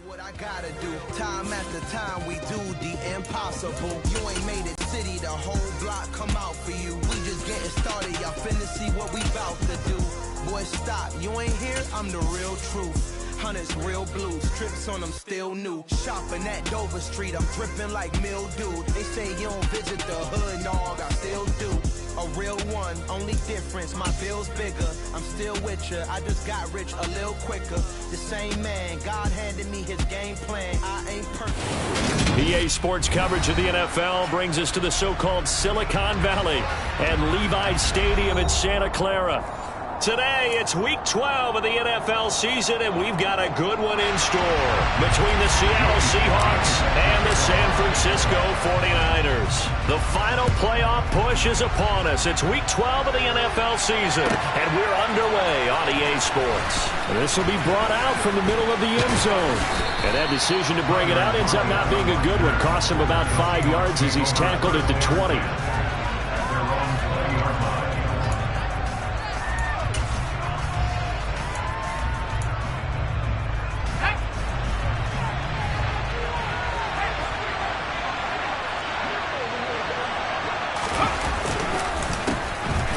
What I gotta do, time after time we do the impossible. You ain't made it city, the whole block come out for you. We just getting started, y'all finna see what we bout to do. Boy, stop, you ain't here, I'm the real truth. Hunters, real blues, trips on them still new. Shopping at Dover Street, I'm dripping like mildew. They say you don't visit the hood, dog, I still do. A real one, only difference, my bill's bigger. I'm still with ya, I just got rich a little quicker. The same man, God handed me his game plan. I ain't perfect. EA Sports coverage of the NFL brings us to the so-called Silicon Valley and Levi's Stadium in Santa Clara. Today, it's Week 12 of the NFL season, and we've got a good one in store between the Seattle Seahawks and the San Francisco 49ers. The final playoff push is upon us. It's Week 12 of the NFL season, and we're underway on EA Sports. This will be brought out from the middle of the end zone. And that decision to bring it out ends up not being a good one. Costs him about 5 yards as he's tackled at the 20.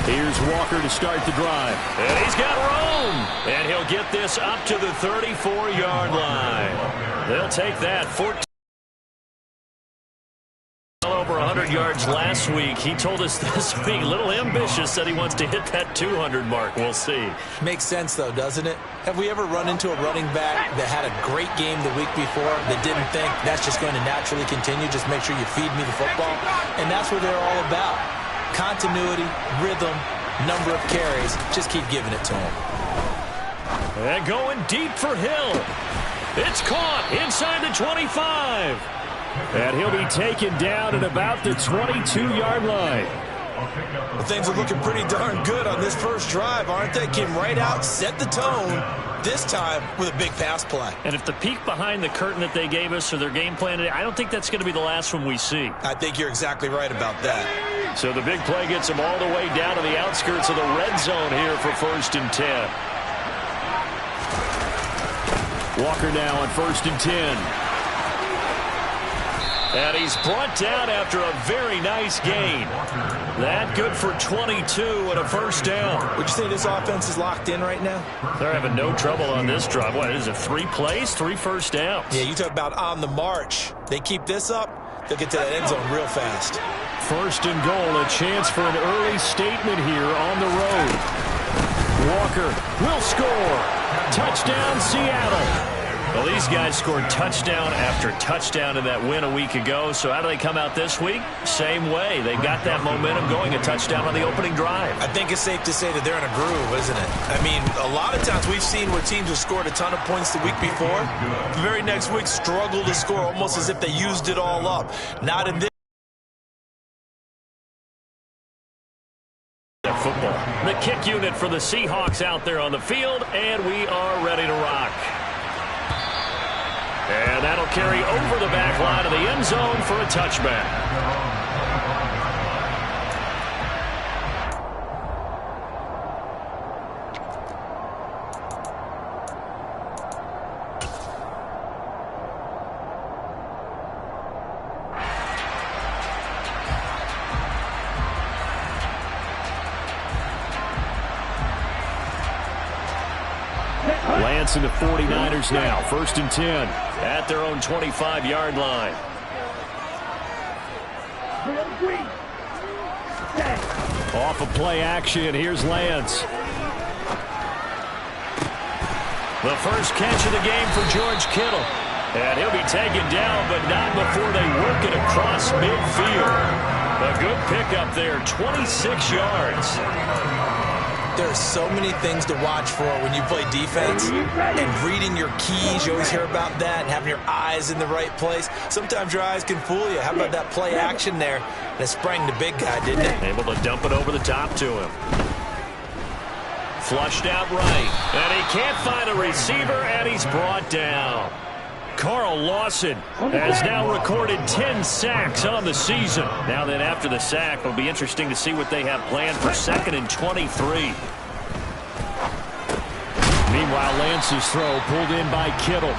Here's Walker to start the drive. And he's got room. And he'll get this up to the 34-yard line. They'll take that. 14. Over 100 yards last week. He told us this week, a little ambitious, said he wants to hit that 200 mark. We'll see. Makes sense, though, doesn't it? Have we ever run into a running back that had a great game the week before that didn't think that's just going to naturally continue? Just make sure you feed me the football. And that's what they're all about. Continuity, rhythm, number of carries. Just keep giving it to him. And going deep for Hill. It's caught inside the 25. And he'll be taken down at about the 22-yard line. Well, things are looking pretty darn good on this first drive, aren't they? Came right out, set the tone, this time with a big pass play. And if the peek behind the curtain that they gave us or their game plan today, I don't think that's going to be the last one we see. I think you're exactly right about that. So the big play gets them all the way down to the outskirts of the red zone here for 1st and 10. Walker now on 1st and 10. And he's brought down after a very nice gain. That good for 22 and a first down. Would you say this offense is locked in right now? They're having no trouble on this drive. What is it, 3 plays, 3 first downs? Yeah, you talk about on the march. They keep this up, they'll get to that end zone real fast. 1st and goal, a chance for an early statement here on the road. Walker will score. Touchdown, Seattle. Well, these guys scored touchdown after touchdown in that win a week ago. So how do they come out this week? Same way. They got that momentum going, a touchdown on the opening drive. I think it's safe to say that they're in a groove, isn't it? I mean, a lot of times we've seen where teams have scored a ton of points the week before. The very next week struggle to score almost as if they used it all up. Not in this. Football. The kick unit for the Seahawks out there on the field, and we are ready to rock. And that'll carry over the back line of the end zone for a touchback. Lance and the 49ers now. 1st and 10 at their own 25-yard line. Off of play action, here's Lance. The first catch of the game for George Kittle. And he'll be taken down, but not before they work it across midfield. A good pickup there, 26 yards. There are so many things to watch for when you play defense, and reading your keys, you always hear about that, and having your eyes in the right place. Sometimes your eyes can fool you. How about that play action there? That sprang the big guy, didn't it? Able to dump it over the top to him. Flushed out right, and he can't find a receiver, and he's brought down. Carl Lawson has now recorded 10 sacks on the season. Now then, after the sack, it'll be interesting to see what they have planned for 2nd and 23. Meanwhile, Lance's throw pulled in by Kittle.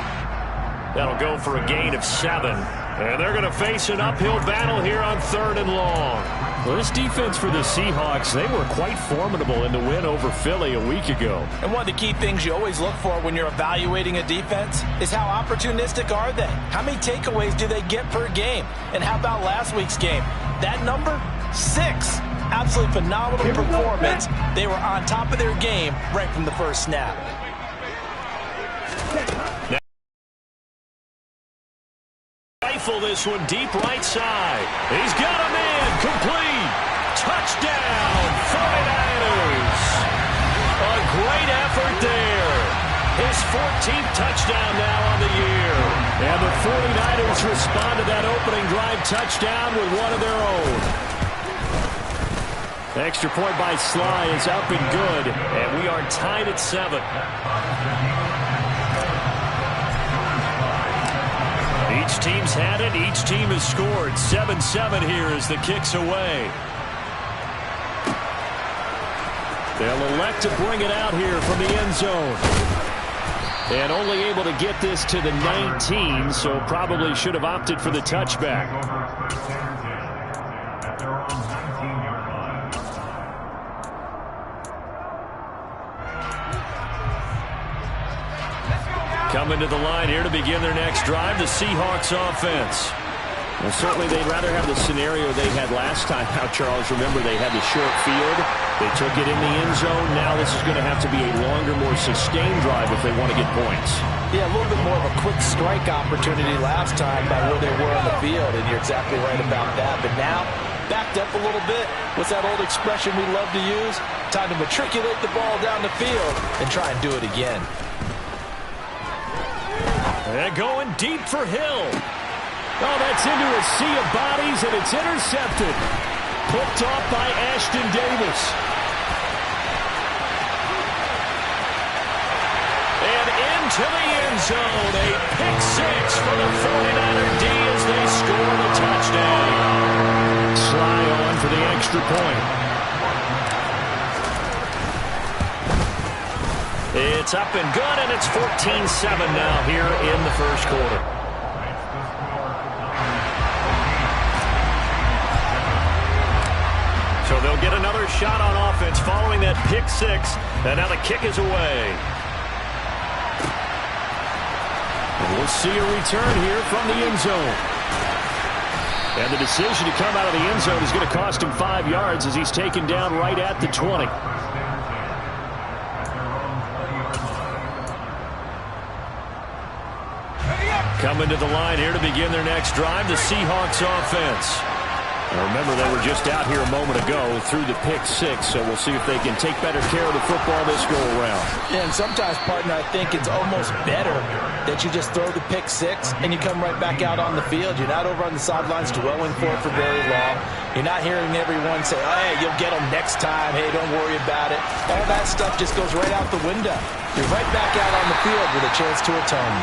That'll go for a gain of 7. And they're going to face an uphill battle here on 3rd and long. Well, this defense for the Seahawks, they were quite formidable in the win over Philly a week ago. And one of the key things you always look for when you're evaluating a defense is how opportunistic are they? How many takeaways do they get per game? And how about last week's game? That number? 6. Absolutely phenomenal performance. They were on top of their game right from the first snap. Rifle this one deep right side. He's got a man complete. Touchdown, 49ers. A great effort there. His 14th touchdown now on the year. And the 49ers respond to that opening drive touchdown with one of their own. Extra point by Sly is up and good, and we are tied at 7. Each team's had it. Each team has scored. 7-7 here as the kick's away. They'll elect to bring it out here from the end zone. And only able to get this to the 19, so probably should have opted for the touchback. Coming to the line here to begin their next drive, the Seahawks offense. Well, certainly they'd rather have the scenario they had last time out, Charles. Remember, they had the short field. They took it in the end zone. Now this is going to have to be a longer, more sustained drive if they want to get points. Yeah, a little bit more of a quick strike opportunity last time by where they were on the field, and you're exactly right about that. But now, backed up a little bit. What's that old expression we love to use? Time to matriculate the ball down the field and try and do it again. And going deep for Hill. Oh, that's into a sea of bodies, and it's intercepted. Picked off by Ashton Davis. And into the end zone. A pick 6 for the 49er D as they score the touchdown. Sly on for the extra point. It's up and good, and it's 14-7 now here in the first quarter. So they'll get another shot on offense following that pick 6, and now the kick is away. And we'll see a return here from the end zone. And the decision to come out of the end zone is going to cost him 5 yards as he's taken down right at the 20. Coming to the line here to begin their next drive, the Seahawks offense. Now remember, they were just out here a moment ago through the pick 6, so we'll see if they can take better care of the football this go-around. Yeah, and sometimes, partner, I think it's almost better that you just throw the pick 6 and you come right back out on the field. You're not over on the sidelines dwelling for it for very long. You're not hearing everyone say, oh, hey, you'll get them next time. Hey, don't worry about it. All that stuff just goes right out the window. You're right back out on the field with a chance to atone.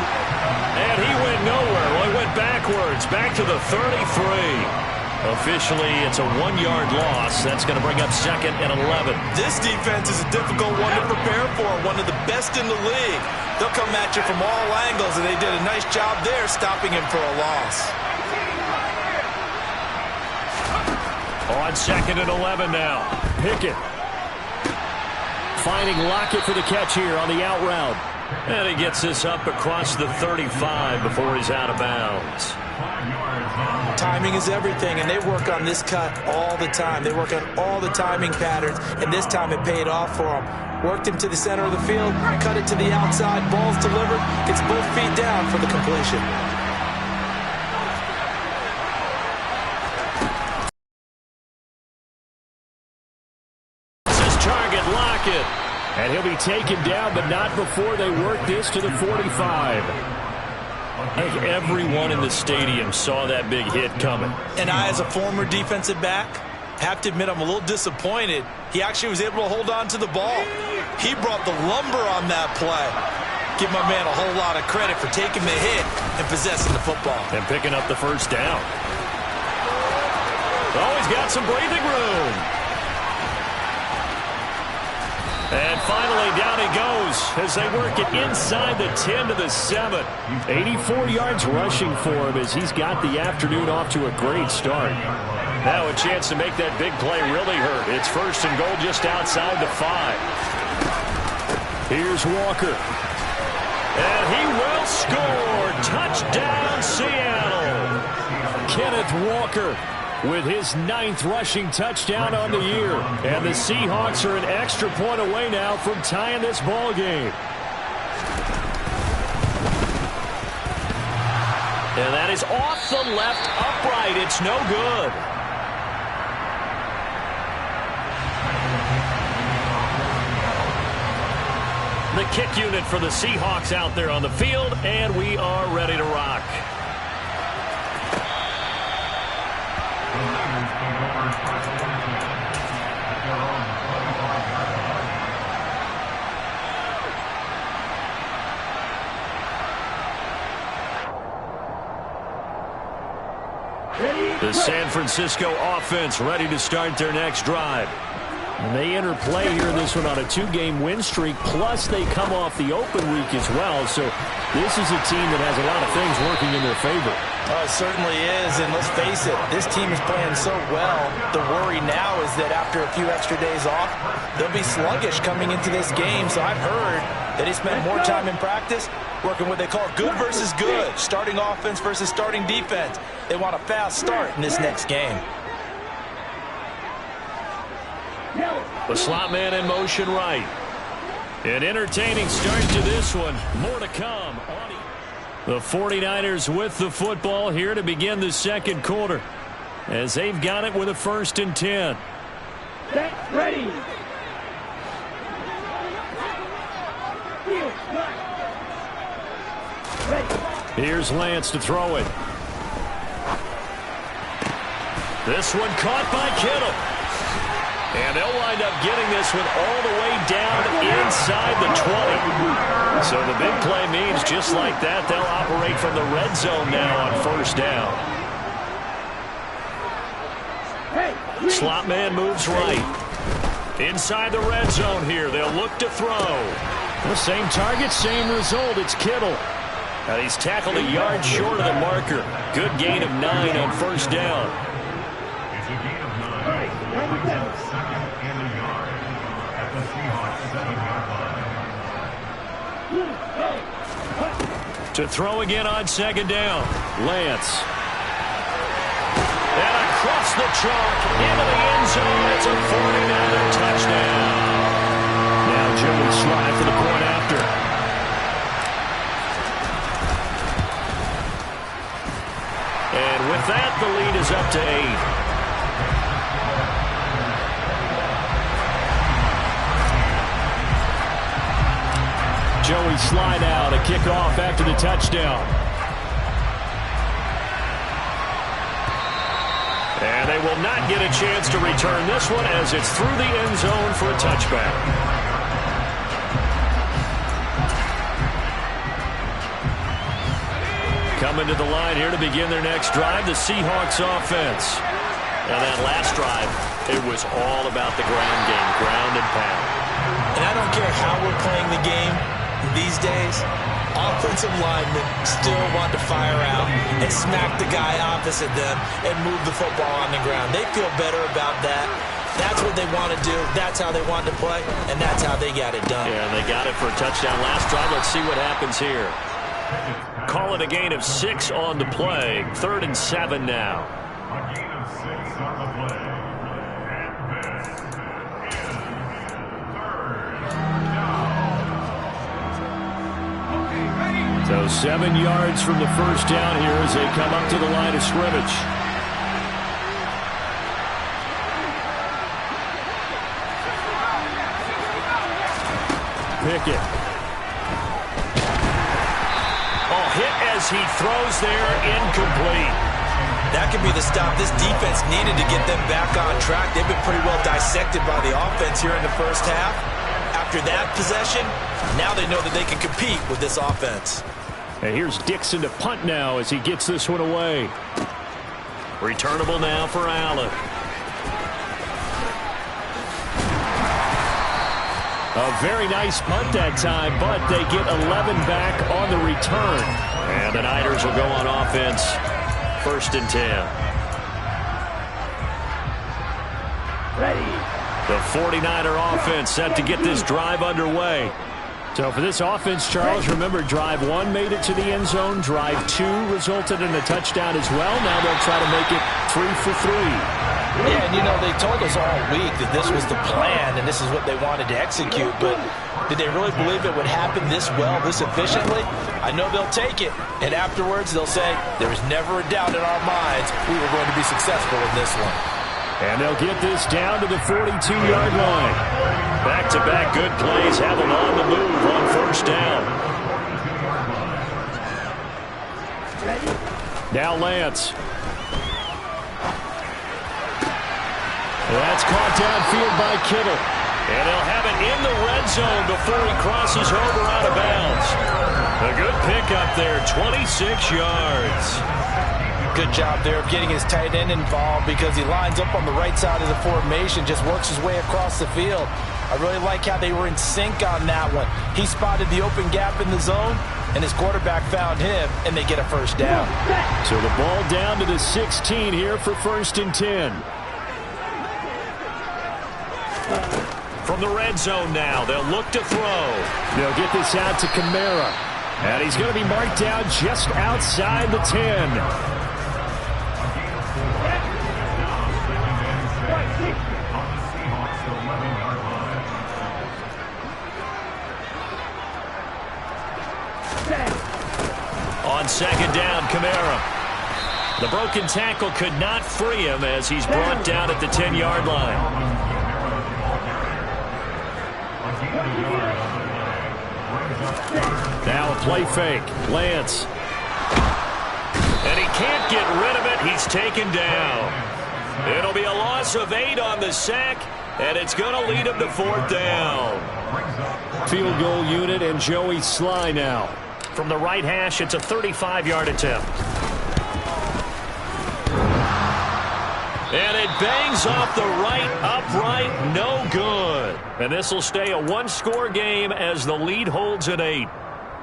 And he went nowhere. Well, he went backwards, back to the 33. Officially, it's a 1-yard loss. That's going to bring up 2nd and 11. This defense is a difficult one to prepare for, one of the best in the league. They'll come at you from all angles, and they did a nice job there stopping him for a loss. On 2nd and 11 now. Pickett finding Lockett for the catch here on the out route. And he gets this up across the 35 before he's out of bounds. Timing is everything, and they work on this cut all the time. They work on all the timing patterns, and this time it paid off for them. Worked him to the center of the field, cut it to the outside, ball's delivered, gets both feet down for the completion. This is target Lockett, and he'll be taken down, but not before they work this to the 45. I think everyone in the stadium saw that big hit coming. And I, as a former defensive back, have to admit I'm a little disappointed. He actually was able to hold on to the ball. He brought the lumber on that play. Give my man a whole lot of credit for taking the hit and possessing the football. And picking up the first down. Oh, he's got some breathing room. And finally, down he goes as they work it inside the 10 to the 7. 84 yards rushing for him as he's got the afternoon off to a great start. Now a chance to make that big play really hurt. It's first and goal just outside the 5. Here's Walker. And he will score. Touchdown, Seattle. Kenneth Walker with his 9th rushing touchdown on the year. And the Seahawks are an extra point away now from tying this ball game. And that is off the left upright. It's no good. The kick unit for the Seahawks out there on the field, and we are ready to rock. The San Francisco offense ready to start their next drive. And they enter play here in this one on a 2-game win streak, plus they come off the open week as well. So this is a team that has a lot of things working in their favor. Oh, it certainly is, and let's face it, this team is playing so well. The worry now is that after a few extra days off, they'll be sluggish coming into this game. So I've heard that they spend more time in practice working what they call good versus good, starting offense versus starting defense. They want a fast start in this next game. The slot man in motion right. An entertaining start to this one. More to come. The 49ers with the football here to begin the second quarter, as they've got it with a 1st and 10. Set, ready. Here's Lance to throw it. This one caught by Kittle. And they'll wind up getting this one all the way down inside the 20. So the big play means just like that, they'll operate from the red zone now on 1st down. Slot man moves right. Inside the red zone here, they'll look to throw. The same target, same result. It's Kittle. And he's tackled a yard short of the marker. Good gain of 9 on 1st down. It's a gain of 9. Second and a yard at the Seahawks 7-yard line. To throw again on 2nd down. Lance. And across the chalk into the end zone. It's a 49er touchdown. Now Joey Slye for the point after. And with that, the lead is up to 8. Joey Slye out, a kickoff after the touchdown. And they will not get a chance to return this one as it's through the end zone for a touchback. Coming to the line here to begin their next drive, the Seahawks offense. And that last drive, it was all about the ground game, ground and pound. And I don't care how we're playing the game these days, offensive linemen still want to fire out and smack the guy opposite them and move the football on the ground. They feel better about that. That's what they want to do. That's how they want to play, and that's how they got it done. Yeah, they got it for a touchdown last drive. Let's see what happens here. Call it a gain of 6 on the play. 3rd and 7 now. A gain of 6 on the play. And this is 3rd down. So 7 yards from the 1st down here as they come up to the line of scrimmage. Pickett. Oh, hit as he throws there, incomplete. That could be the stop this defense needed to get them back on track. They've been pretty well dissected by the offense here in the first half. After that possession, now they know that they can compete with this offense. And here's Dixon to punt now as he gets this one away. Returnable now for Allen. A very nice punt that time, but they get 11 back on the return. And the Niners will go on offense, 1st and 10. Ready. The 49er offense set to get this drive underway. So for this offense, Charles, remember, drive 1 made it to the end zone. Drive 2 resulted in a touchdown as well. Now they'll try to make it 3 for 3. Yeah, and you know, they told us all week that this was the plan and this is what they wanted to execute, but did they really believe it would happen this well, this efficiently? I know they'll take it, and afterwards they'll say, there was never a doubt in our minds we were going to be successful in this one. And they'll get this down to the 42-yard line. Back-to-back good plays have them on the move on 1st down. Now Lance. That's caught downfield by Kittle. And they'll have it in the red zone before he crosses over out of bounds. A good pickup there, 26 yards. Good job there of getting his tight end involved because he lines up on the right side of the formation, just works his way across the field. I really like how they were in sync on that one. He spotted the open gap in the zone, and his quarterback found him, and they get a 1st down. So the ball down to the 16 here for 1st and 10. From the red zone now, they'll look to throw. They'll get this out to Kamara. And he's going to be marked down just outside the 10. On 2nd down, Kamara. The broken tackle could not free him as he's brought down at the 10-yard line. Now a play fake. Lance. And he can't get rid of it. He's taken down. It'll be a loss of 8 on the sack, and it's going to lead him to 4th down. Field goal unit and Joey Sly now. From the right hash, it's a 35-yard attempt. And it bangs off the right upright, no good. And this will stay a 1-score game as the lead holds at 8.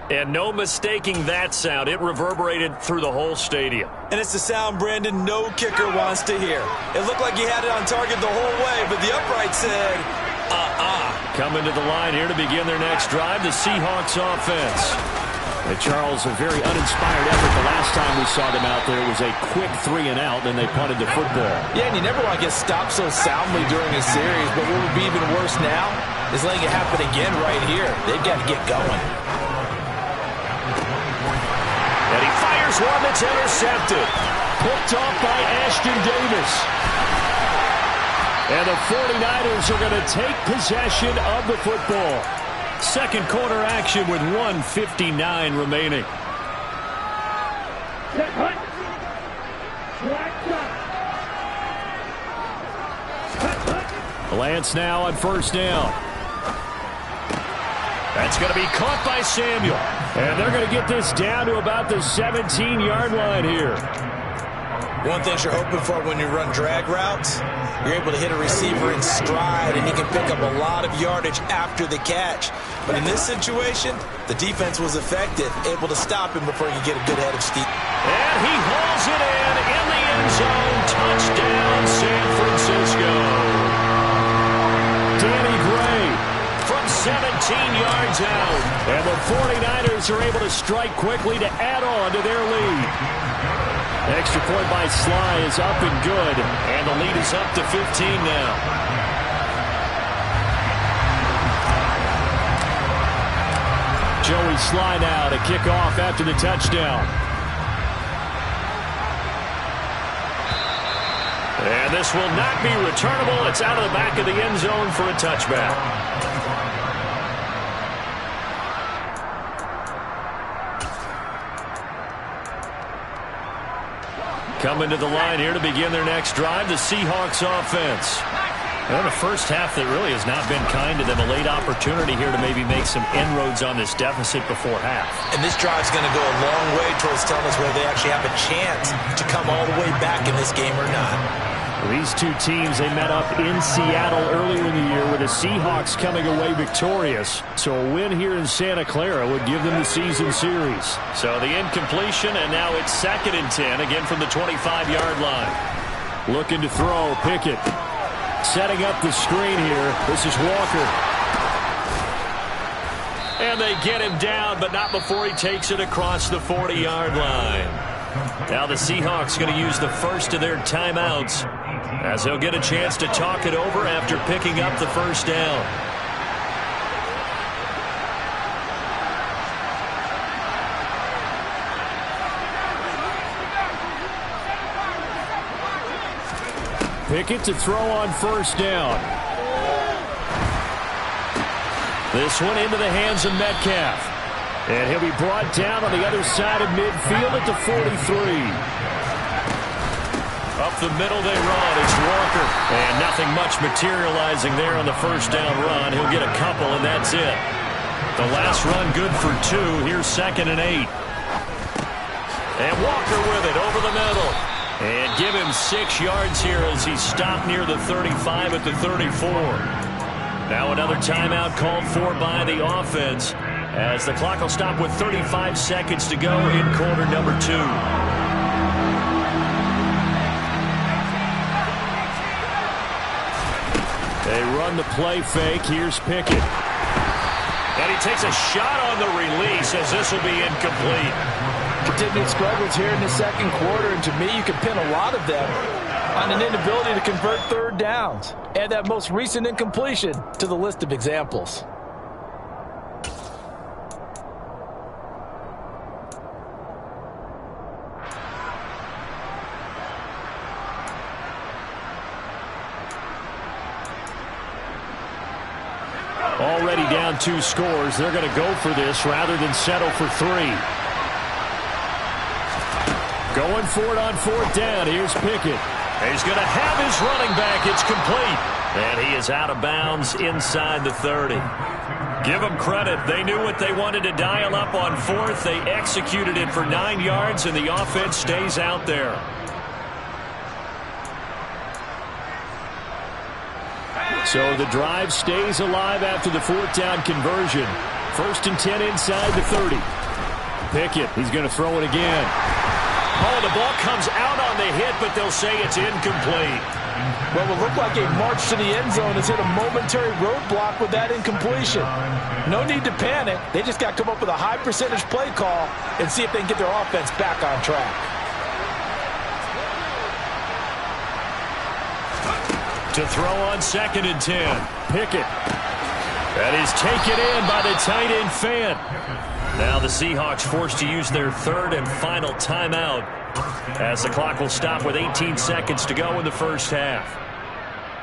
And no mistaking that sound. It reverberated through the whole stadium. And it's the sound, Brandon, no kicker wants to hear. It looked like he had it on target the whole way, but the upright said, Coming to the line here to begin their next drive, the Seahawks offense. And Charles, a very uninspired effort. The last time we saw them out there was a quick 3 and out, then they punted the football. Yeah, and you never want to get stopped so soundly during a series, but what would be even worse now is letting it happen again right here. They've got to get going. And he fires one that's intercepted. Picked off by Ashton Davis. And the 49ers are going to take possession of the football. Second quarter action with 1:59 remaining. Lance now on 1st down. That's going to be caught by Samuel. And they're going to get this down to about the 17-yard line here. One thing you're hoping for when you run drag routes, you're able to hit a receiver in stride, and he can pick up a lot of yardage after the catch. But in this situation, the defense was effective, able to stop him before he could get a good head of steam. And he hauls it in the end zone. Touchdown, San Francisco. Danny Gray from 17 yards out. And the 49ers are able to strike quickly to add on to their lead. Extra point by Sly is up and good. And the lead is up to 15 now. Joey Sly now to kick off after the touchdown. And this will not be returnable. It's out of the back of the end zone for a touchback. Coming to the line here to begin their next drive, the Seahawks offense. Well, the first half that really has not been kind to them. A late opportunity here to maybe make some inroads on this deficit before half. And this drive's going to go a long way towards telling us whether they actually have a chance to come all the way back in this game or not. These two teams, they met up in Seattle earlier in the year with the Seahawks coming away victorious. So a win here in Santa Clara would give them the season series. So the incompletion, and now it's 2nd and 10, again from the 25-yard line. Looking to throw, Pickett. Setting up the screen here. This is Walker. And they get him down, but not before he takes it across the 40-yard line. Now the Seahawks going to use the first of their timeouts as he'll get a chance to talk it over after picking up the first down. Pickett to throw on first down. This one into the hands of Metcalf. And he'll be brought down on the other side of midfield at the 43. Up the middle they run. It's Walker. And nothing much materializing there on the first down run. He'll get a couple, and that's it. The last run good for 2. Here's 2nd and 8. And Walker with it over the middle. And give him 6 yards here as he's stopped near the 35 at the 34. Now another timeout called for by the offense, as the clock will stop with 35 seconds to go in quarter number 2. They run the play fake. Here's Pickett. And he takes a shot on the release as this will be incomplete. Continued struggles here in the second quarter, and to me, you can pin a lot of them on an inability to convert third downs. Add that most recent incompletion to the list of examples. Already down 2 scores. They're going to go for this rather than settle for 3. Going for it on 4th down. Here's Pickett. He's going to have his running back. It's complete. And he is out of bounds inside the 30. Give them credit. They knew what they wanted to dial up on 4th. They executed it for 9 yards, and the offense stays out there. So the drive stays alive after the 4th down conversion. 1st and 10 inside the 30. Pickett, he's going to throw it again. Oh, the ball comes out on the hit, but they'll say it's incomplete. Well, it will look like a march to the end zone has hit a momentary roadblock with that incompletion. No need to panic. They just got to come up with a high percentage play call and see if they can get their offense back on track. To throw on 2nd and 10. Pickett. That is taken in by the tight end Fant. Now the Seahawks forced to use their 3rd and final timeout as the clock will stop with 18 seconds to go in the first half.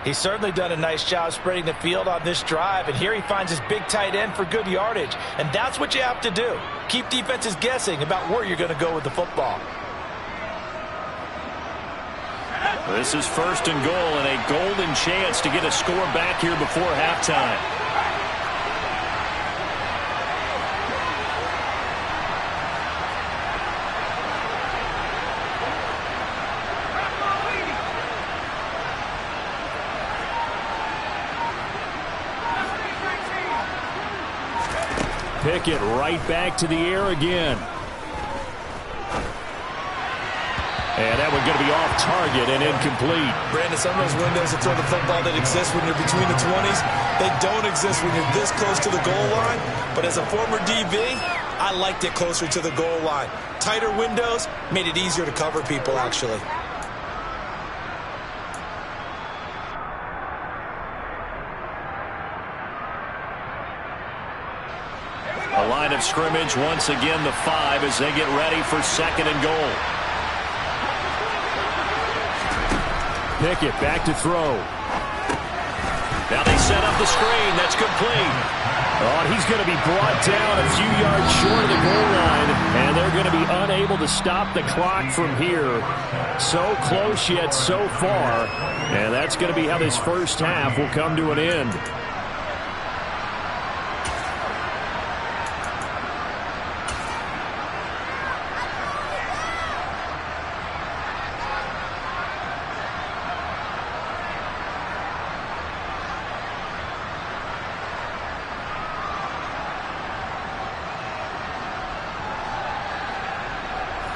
He's certainly done a nice job spreading the field on this drive, and here he finds his big tight end for good yardage. And that's what you have to do. Keep defenses guessing about where you're going to go with the football. This is 1st and goal, and a golden chance to get a score back here before halftime. Pickett right back to the air again. And that one's going to be off target and incomplete. Brandon, some of those windows to throw the football that exist when you're between the 20s, they don't exist when you're this close to the goal line. But as a former DB, I liked it closer to the goal line. Tighter windows made it easier to cover people, actually. A line of scrimmage, once again the 5 as they get ready for 2nd and goal. Pickett back to throw. Now they set up the screen. That's complete. Oh, he's going to be brought down a few yards short of the goal line, and they're going to be unable to stop the clock from here. So close yet so far, and that's going to be how this first half will come to an end.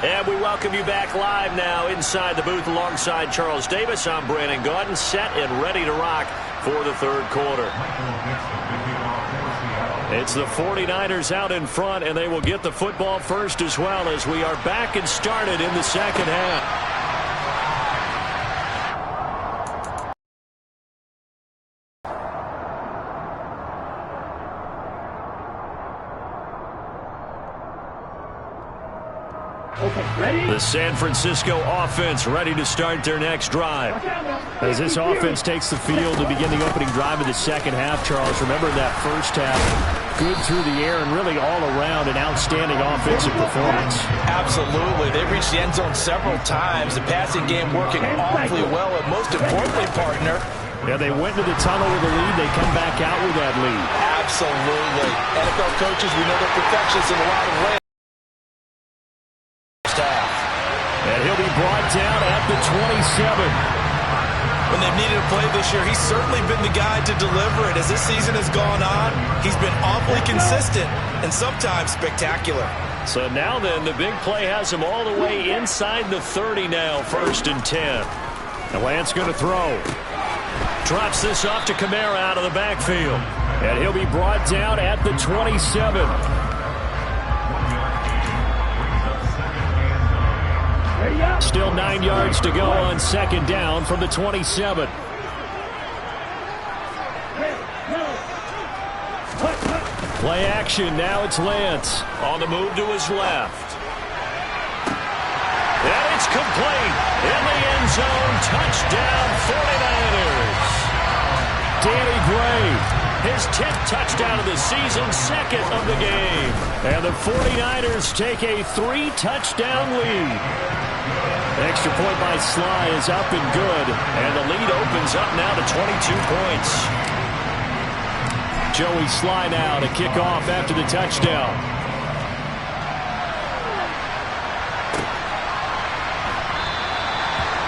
And we welcome you back live now inside the booth alongside Charles Davis. I'm Brandon Gaudin, set and ready to rock for the third quarter. It's the 49ers out in front, and they will get the football first as well as we are back and started in the second half. The San Francisco offense ready to start their next drive. As this offense takes the field to begin the opening drive of the second half, Charles, remember that first half, good through the air and really all around an outstanding offensive performance. Absolutely. They reached the end zone several times. The passing game working awfully well, and most importantly, partner, yeah, they went into the tunnel with a lead. They come back out with that lead. Absolutely. NFL coaches, we know they're perfectionists in a lot of ways. And he'll be brought down at the 27. When they've needed a play this year, he's certainly been the guy to deliver it. As this season has gone on, he's been awfully consistent and sometimes spectacular. So now then, the big play has him all the way inside the 30 now, 1st and 10. And Lance going to throw. Drops this off to Kamara out of the backfield. And he'll be brought down at the 27. Still 9 yards to go on second down from the 27. Play action. Now it's Lance on the move to his left. And it's complete. In the end zone. Touchdown 49ers. Danny Gray, his 10th touchdown of the season, 2nd of the game. And the 49ers take a 3-touchdown lead. Extra point by Sly is up and good, and the lead opens up now to 22 points. Joey Sly now to kick off after the touchdown.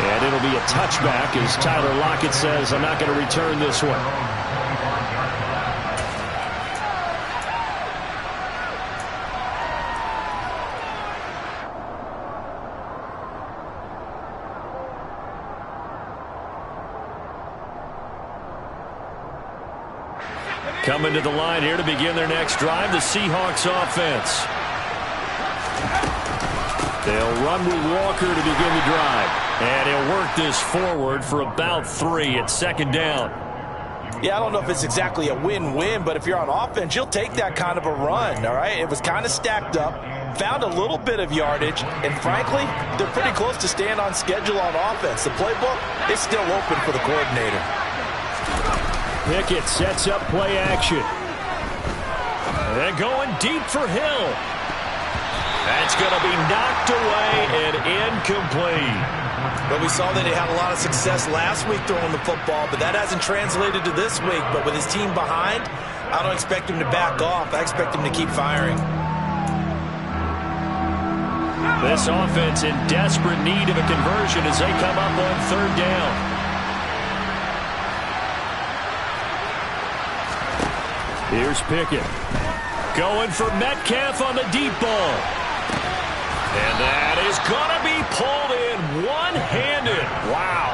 And it'll be a touchback as Tyler Lockett says, I'm not going to return this one. Coming to the line here to begin their next drive, the Seahawks offense. They'll run with Walker to begin the drive. And he'll work this forward for about 3 at second down. Yeah, I don't know if it's exactly a win-win, but if you're on offense, you'll take that kind of a run, all right? It was kind of stacked up, found a little bit of yardage, and frankly, they're pretty close to staying on schedule on offense. The playbook is still open for the coordinator. Pickett sets up play action. And going deep for Hill. That's going to be knocked away and incomplete. But we saw that he had a lot of success last week throwing the football, but that hasn't translated to this week. But with his team behind, I don't expect him to back off. I expect him to keep firing. This offense in desperate need of a conversion as they come up on third down. Here's Pickett. Going for Metcalf on the deep ball. And that is going to be pulled in one-handed. Wow.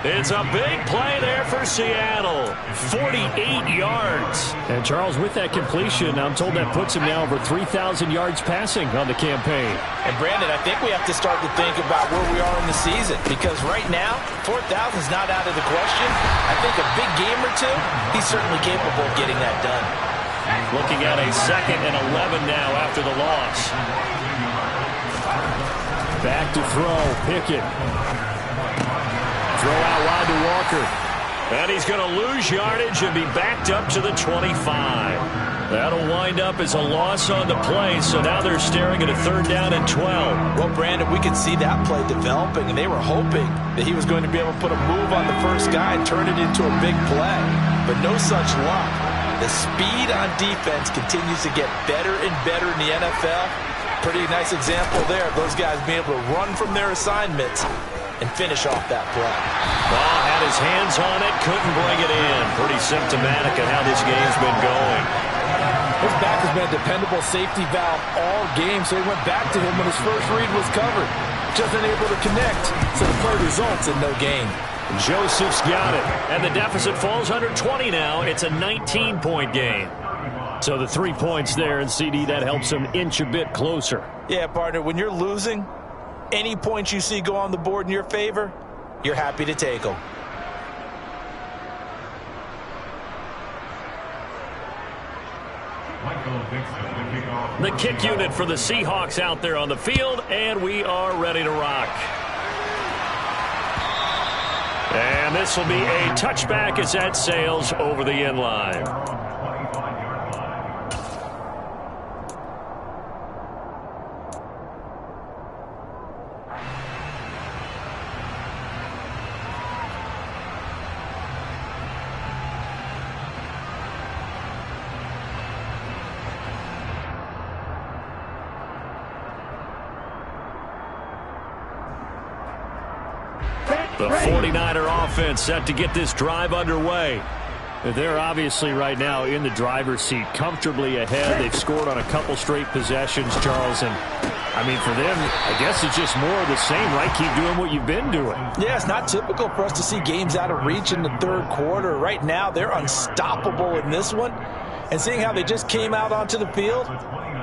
It's a big play there for Seattle. 48 yards. And Charles, with that completion, I'm told that puts him now over 3,000 yards passing on the campaign. And Brandon, I think we have to start to think about where we are in the season, because right now, 4,000 is not out of the question. I think a big game or two, he's certainly capable of getting that done. Looking at a 2nd and 11 now after the loss. Back to throw, Pickett. Throw out wide to Walker. And he's going to lose yardage and be backed up to the 25. That'll wind up as a loss on the play, so now they're staring at a 3rd down and 12. Well, Brandon, we could see that play developing, and they were hoping that he was going to be able to put a move on the first guy and turn it into a big play. But no such luck. The speed on defense continues to get better and better in the NFL. Pretty nice example there of those guys being able to run from their assignments and finish off that play. Ball had his hands on it, couldn't bring it in. Pretty symptomatic of how this game's been going. His back has been a dependable safety valve all game, so he went back to him when his first read was covered. Just unable to connect, so the play results in no gain. Joseph's got it, and the deficit falls under 20 now. It's a 19-point game. So the 3 points there, and CD, that helps him inch a bit closer. Yeah, partner, when you're losing, any points you see go on the board in your favor, you're happy to take them. The kick unit for the Seahawks out there on the field, and we are ready to rock. And this will be a touchback as that sails over the end line. The 49er offense set to get this drive underway. They're obviously right now in the driver's seat, comfortably ahead. They've scored on a couple straight possessions, Charles. And, I mean, for them, I guess it's just more of the same, right? Keep doing what you've been doing. Yeah, it's not typical for us to see games out of reach in the third quarter. Right now, they're unstoppable in this one. And seeing how they just came out onto the field,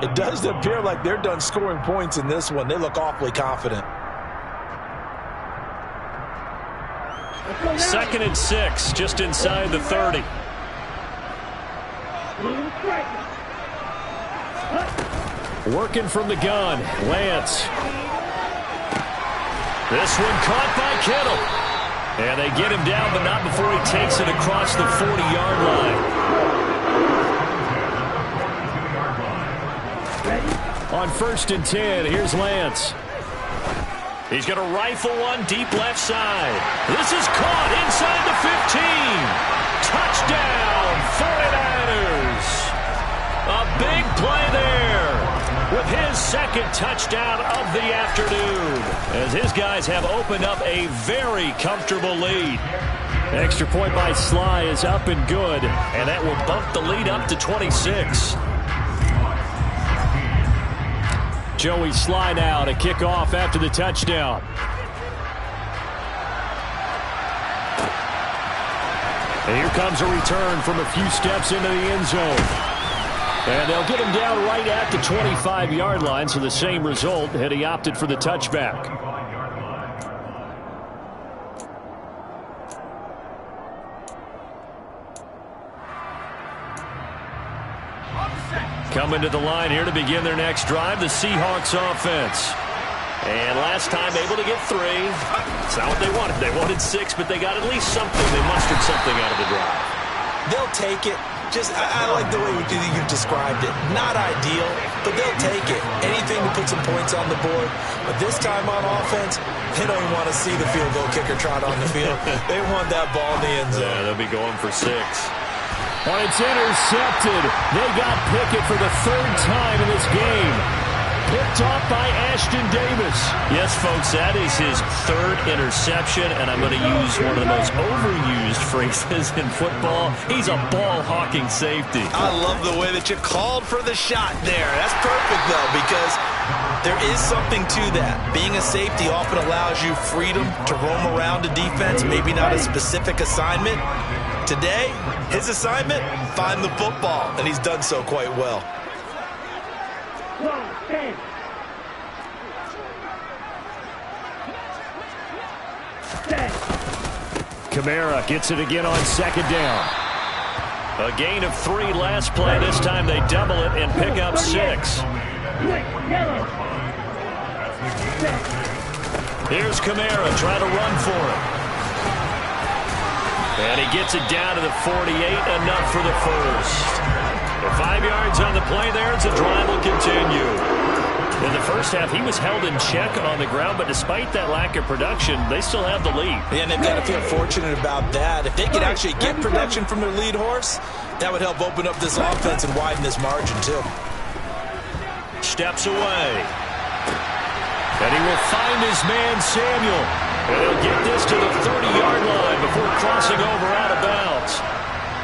it does appear like they're done scoring points in this one. They look awfully confident. 2nd and 6, just inside the 30. Working from the gun, Lance. This one caught by Kittle. And they get him down, but not before he takes it across the 40-yard line. On 1st and 10, here's Lance. He's going to rifle one deep left side. This is caught inside the 15. Touchdown, 49ers. A big play there with his 2nd touchdown of the afternoon, as his guys have opened up a very comfortable lead. Extra point by Sly is up and good, and that will bump the lead up to 26. Joey Sly now to kick off after the touchdown. And here comes a return from a few steps into the end zone. And they'll get him down right at the 25-yard line, so the same result had he opted for the touchback. Coming to the line here to begin their next drive, the Seahawks offense. And last time able to get 3. It's not what they wanted. They wanted 6, but they got at least something. They mustered something out of the drive. They'll take it. I like the way you've described it. Not ideal, but they'll take it. Anything to put some points on the board. But this time on offense, they don't even want to see the field goal kicker trot on the field. They want that ball in the end zone. Yeah, they'll be going for 6. Well, it's intercepted. They got Pickett for the 3rd time in this game. Picked off by Ashton Davis. Yes, folks, that is his 3rd interception, and I'm going to use one of the most overused phrases in football. He's a ball-hawking safety. I love the way that you called for the shot there. That's perfect, though, because there is something to that. Being a safety often allows you freedom to roam around a defense, maybe not a specific assignment. Today, his assignment, find the football, and he's done so quite well. Kamara gets it again on 2nd down. A gain of 3 last play. This time they double it and pick up 6. Here's Kamara trying to run for it. And he gets it down to the 48, enough for the 1st. 5 yards on the play there, as the drive will continue. In the first half, he was held in check on the ground, but despite that lack of production, they still have the lead. And they've got to feel fortunate about that. If they could actually get production from their lead horse, that would help open up this offense and widen this margin, too. Steps away. And he will find his man, Samuel. And he'll get this to the 30-yard line before crossing over out of bounds.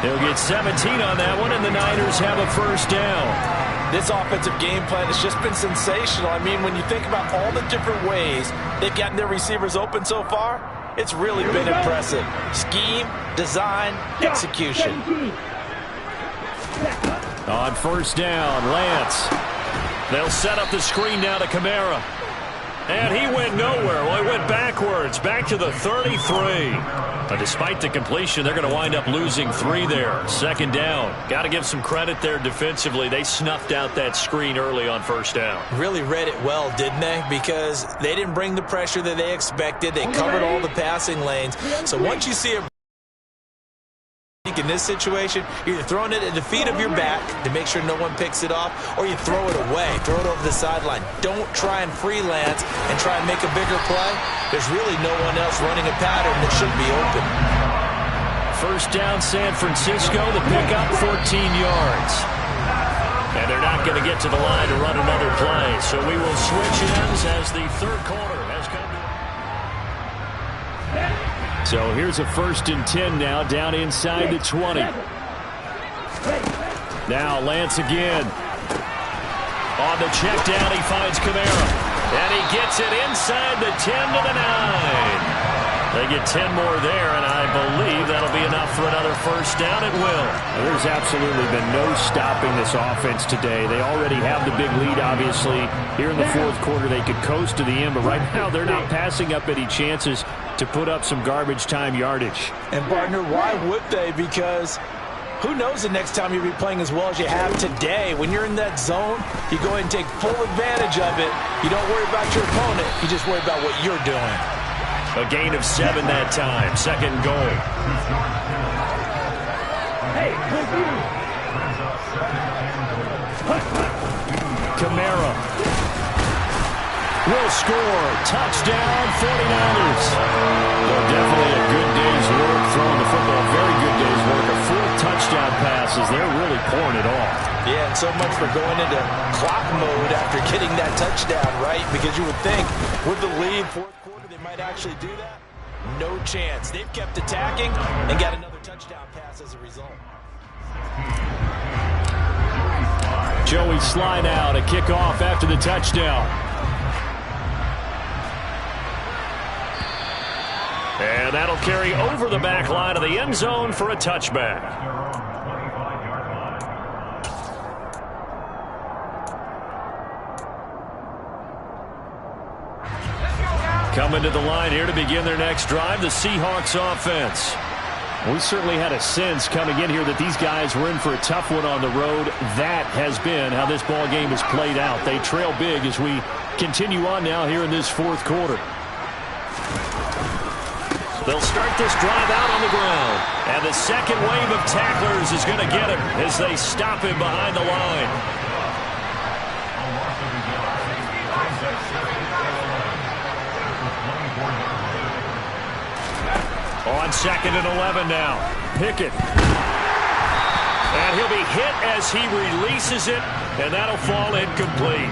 He'll get 17 on that one, and the Niners have a first down. This offensive game plan has just been sensational. I mean, when you think about all the different ways they've gotten their receivers open so far, it's really been impressive. Scheme, design, execution. On first down, Lance. They'll set up the screen now to Kamara. And he went nowhere. Well, he went backwards, back to the 33. But despite the completion, they're going to wind up losing 3 there. Second down. Got to give some credit there defensively. They snuffed out that screen early on first down. Really read it well, didn't they? Because they didn't bring the pressure that they expected. They covered all the passing lanes. So once you see a in this situation, you're either throwing it at the feet of your back to make sure no one picks it off, or you throw it away, throw it over the sideline. Don't try and freelance and try and make a bigger play. There's really no one else running a pattern that should be open. First down, San Francisco. The pickup, 14 yards. And they're not going to get to the line to run another play. So we will switch ends as the third quarter has come to. So here's a 1st and 10 now, down inside the 20. Now Lance again. On the check down, he finds Kamara. And he gets it inside the 10 to the 9. They get 10 more there, and I believe that'll be enough for another first down. It will. There's absolutely been no stopping this offense today. They already have the big lead, obviously. Here in the fourth quarter, they could coast to the end, but right now they're not passing up any chances to put up some garbage time yardage. And, partner, why would they? Because who knows the next time you'll be playing as well as you have today. When you're in that zone, you go ahead and take full advantage of it. You don't worry about your opponent. You just worry about what you're doing. A gain of 7 that time. Second goal. Hey, Kamara will score. Touchdown, 49ers. Well, definitely a good day's work throwing the football. Very good day's work. A 4 touchdown passes. They're really pouring it off. Yeah, and so much for going into clock mode after getting that touchdown, right? Because you would think with the lead, fourth quarter, they might actually do that. No chance. They've kept attacking and got another touchdown pass as a result. Joey slide out, a kickoff after the touchdown. And that'll carry over the back line of the end zone for a touchback. Coming to the line here to begin their next drive, the Seahawks offense. We certainly had a sense coming in here that these guys were in for a tough one on the road. That has been how this ball game has played out. They trail big as we continue on now here in this fourth quarter. They'll start this drive out on the ground. And the second wave of tacklers is going to get him as they stop him behind the line. On 2nd and 11 now. Pickett. And he'll be hit as he releases it, and that'll fall incomplete.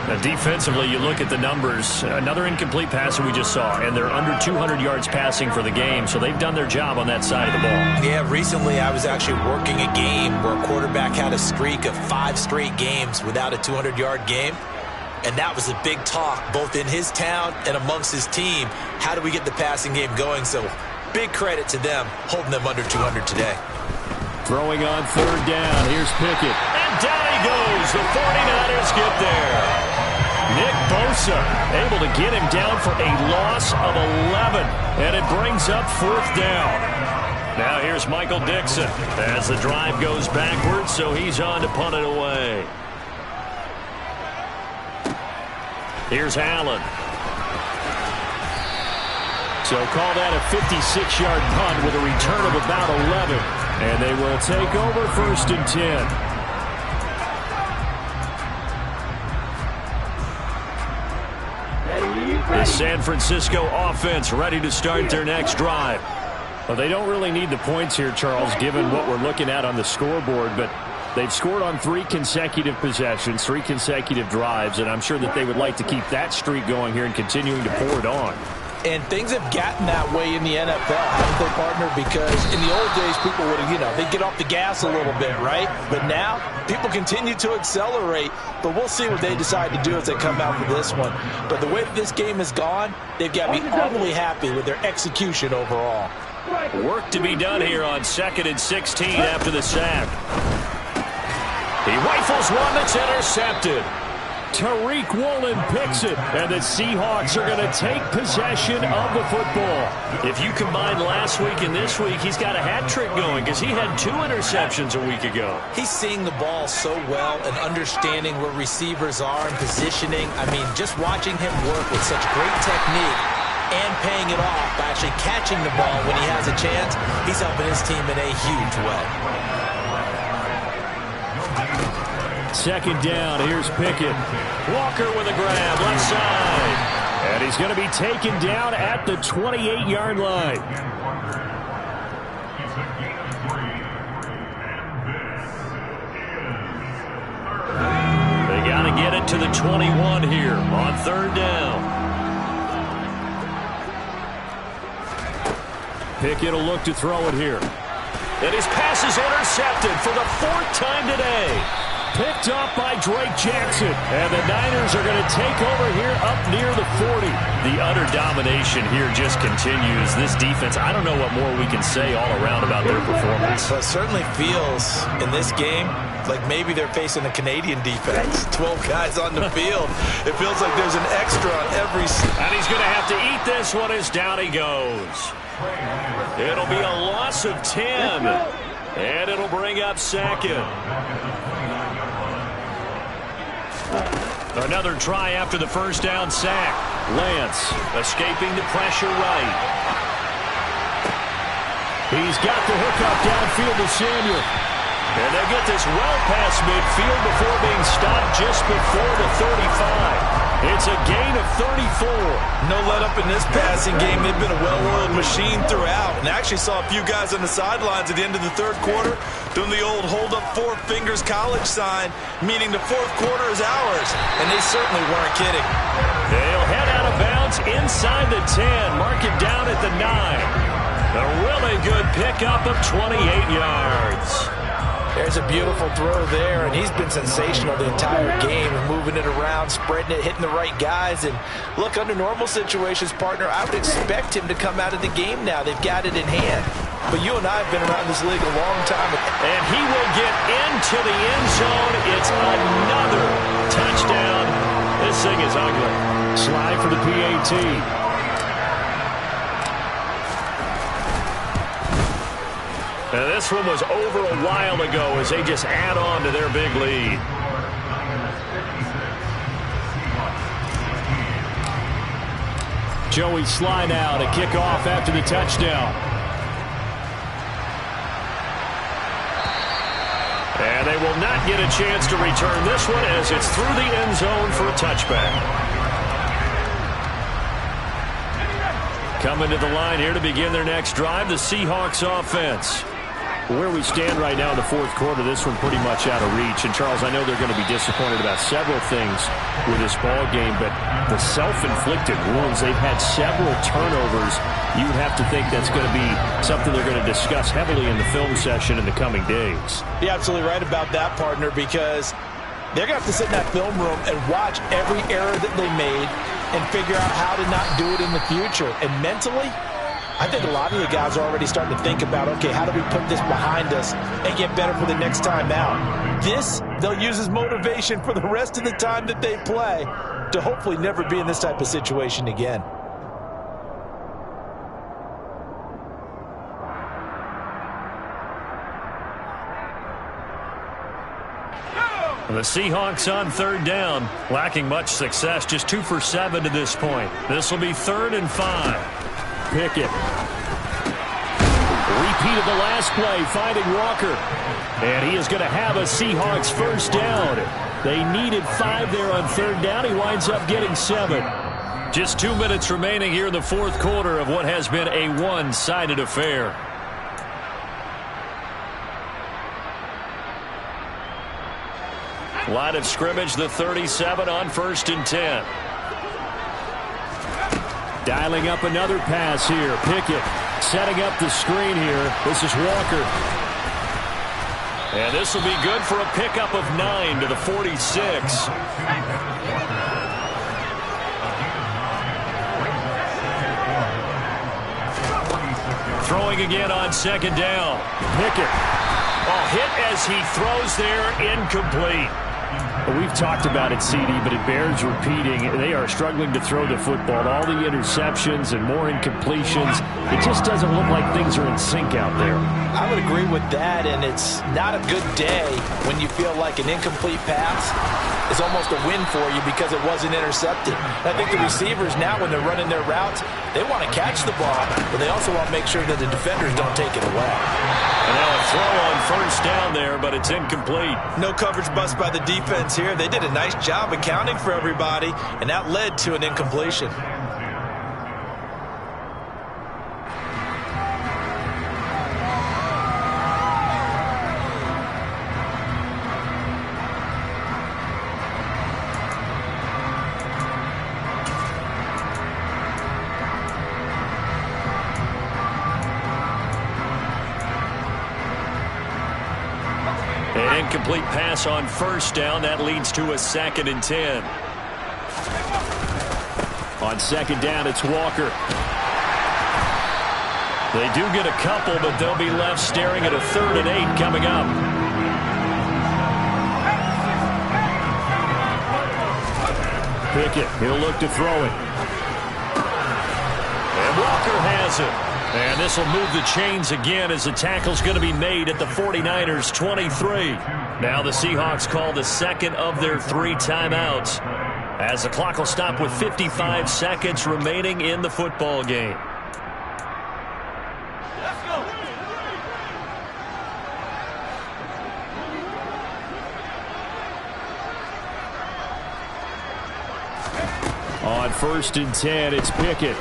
Now, defensively, you look at the numbers. Another incomplete pass we just saw, and they're under 200 yards passing for the game, so they've done their job on that side of the ball. Yeah, recently I was actually working a game where a quarterback had a streak of 5 straight games without a 200-yard game. And that was a big talk, both in his town and amongst his team. How do we get the passing game going? So big credit to them, holding them under 200 today. Throwing on 3rd down. Here's Pickett. And down he goes. The 49ers get there. Nick Bosa able to get him down for a loss of 11. And it brings up 4th down. Now here's Michael Dixon as the drive goes backwards, so he's on to punt it away. Here's Allen. So call that a 56-yard punt with a return of about 11. And they will take over 1st and 10. The San Francisco offense ready to start their next drive. Well, they don't really need the points here, Charles, given what we're looking at on the scoreboard, but they've scored on 3 consecutive possessions, 3 consecutive drives, and I'm sure that they would like to keep that streak going here and continuing to pour it on. And things have gotten that way in the NFL, haven't they, partner? Because in the old days, people would have, they'd get off the gas a little bit, right? But now, people continue to accelerate. But we'll see what they decide to do as they come out for this one. But the way that this game has gone, they've got to be awfully happy with their execution overall. Work to be done here on 2nd and 16 after the sack. He rifles one that's intercepted. Tariq Woolen picks it, and the Seahawks are going to take possession of the football. If you combine last week and this week, he's got a hat trick going because he had 2 interceptions a week ago. He's seeing the ball so well and understanding where receivers are and positioning. I mean, just watching him work with such great technique and paying it off by actually catching the ball when he has a chance, he's helping his team in a huge way. 2nd down, here's Pickett. Walker with a grab, left side. And he's going to be taken down at the 28-yard line. They got to get it to the 21 here on 3rd down. Pickett will look to throw it here. And his pass is intercepted for the 4th time today. Picked up by Drake Jackson. And the Niners are going to take over here up near the 40. The utter domination here just continues. This defense, I don't know what more we can say all around about their performance. But it certainly feels in this game like maybe they're facing a Canadian defense. 12 guys on the field. It feels like there's an extra on every... And he's going to have to eat this one as down he goes. It'll be a loss of 10. And it'll bring up 2nd. Another try after the 1st down sack. Lance escaping the pressure right. He's got the hookup downfield to Samuel. And they get this well past midfield before being stopped just before the 35. It's a gain of 34. No let up in this passing game. They've been a well-oiled machine throughout. And I actually saw a few guys on the sidelines at the end of the 3rd quarter doing the old hold up 4 fingers college sign, meaning the 4th quarter is ours. And they certainly weren't kidding. They'll head out of bounds inside the 10. Mark it down at the 9. A really good pickup of 28 yards. There's a beautiful throw there, and he's been sensational the entire game, moving it around, spreading it, hitting the right guys. And look, under normal situations, partner, I would expect him to come out of the game now. They've got it in hand. But you and I have been around this league a long time. And he will get into the end zone. It's another touchdown. This thing is ugly. Slide for the PAT. Now, this one was over a while ago as they just add on to their big lead. Joey Sly now to kick off after the touchdown. And they will not get a chance to return this one as it's through the end zone for a touchback. Coming to the line here to begin their next drive, the Seahawks offense. Where we stand right now in the 4th quarter, this one pretty much out of reach. And, Charles, I know they're going to be disappointed about several things with this ball game, but the self-inflicted wounds, they've had several turnovers. You would have to think that's going to be something they're going to discuss heavily in the film session in the coming days. You're absolutely right about that, partner, because they're going to have to sit in that film room and watch every error that they made and figure out how to not do it in the future. And mentally, I think a lot of the guys are already starting to think about, okay, how do we put this behind us and get better for the next time out? This, they'll use as motivation for the rest of the time that they play to hopefully never be in this type of situation again. The Seahawks on 3rd down, lacking much success, just 2 for 7 to this point. This will be 3rd and 5. Pickett. Repeat of the last play, finding Walker. And he is going to have a Seahawks 1st down. They needed 5 there on 3rd down. He winds up getting 7. Just 2 minutes remaining here in the 4th quarter of what has been a one-sided affair. Line of scrimmage, the 37 on 1st and 10. Dialing up another pass here. Pickett setting up the screen here. This is Walker. And this will be good for a pickup of 9 to the 46. Throwing again on second down. Pickett. Hit as he throws there, incomplete. We've talked about it, CD, but it bears repeating. They are struggling to throw the football. All the interceptions and more incompletions. It just doesn't look like things are in sync out there. I would agree with that, and it's not a good day when you feel like an incomplete pass is almost a win for you because it wasn't intercepted. I think the receivers now, when they're running their routes, they want to catch the ball, but they also want to make sure that the defenders don't take it away. And now a throw on first down there, but it's incomplete. No coverage bust by the defense here. They did a nice job accounting for everybody, and that led to an incompletion. An incomplete pass on first down. That leads to a 2nd and 10. On second down, it's Walker. They do get a couple, but they'll be left staring at a 3rd and 8 coming up. Pickett, he'll look to throw it. And Walker has it. And this will move the chains again as the tackle's going to be made at the 49ers' 23. Now the Seahawks call the second of their 3 timeouts, as the clock will stop with 55 seconds remaining in the football game. Let's go. On 1st and 10, it's Pickett.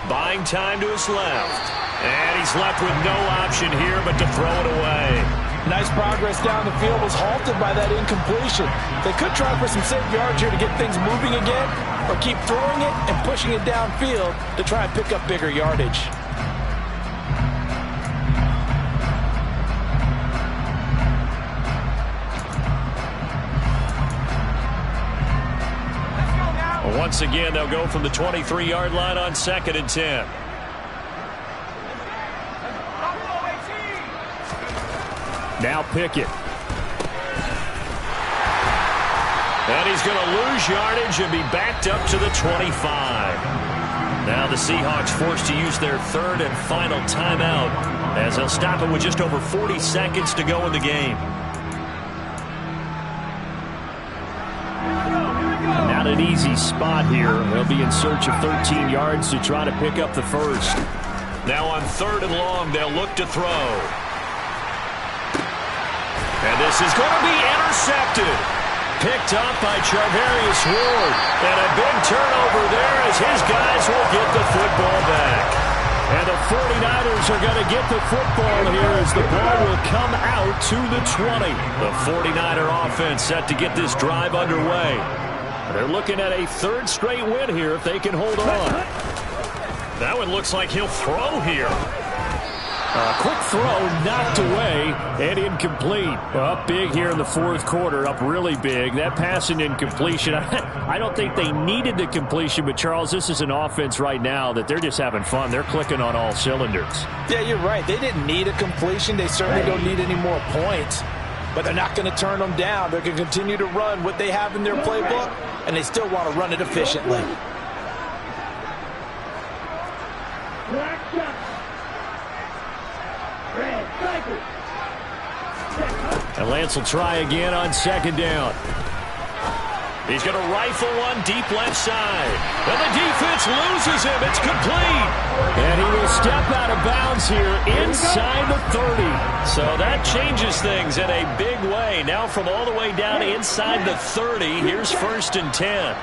Buying time to his left. And he's left with no option here but to throw it away. Nice progress down the field was halted by that incompletion. They could try for some safe yards here to get things moving again, or keep throwing it and pushing it downfield to try and pick up bigger yardage. Once again, they'll go from the 23-yard line on 2nd and 10. Now Pickett. And he's going to lose yardage and be backed up to the 25. Now the Seahawks forced to use their 3rd and final timeout, as they'll stop it with just over 40 seconds to go in the game. Not an easy spot here. They'll be in search of 13 yards to try to pick up the first. Now on 3rd and long, they'll look to throw. And this is going to be intercepted. Picked up by Charvarius Ward. And a big turnover there as his guys will get the football back. And the 49ers are going to get the football here as the ball will come out to the 20. The 49er offense set to get this drive underway. They're looking at a 3rd straight win here if they can hold on. That one looks like he'll throw here. Quick throw, knocked away, and incomplete. Up big here in the 4th quarter, up really big. That pass and incompletion, I don't think they needed the completion, but Charles, this is an offense right now that they're just having fun. They're clicking on all cylinders. Yeah, you're right. They didn't need a completion. They certainly don't need any more points, but they're not going to turn them down. They're going to continue to run what they have in their playbook, and they still want to run it efficiently. And Lance will try again on 2nd down. He's going to rifle one deep left side. And the defense loses him. It's complete. And he will step out of bounds here inside the 30. So that changes things in a big way. Now from all the way down inside the 30, here's 1st and 10.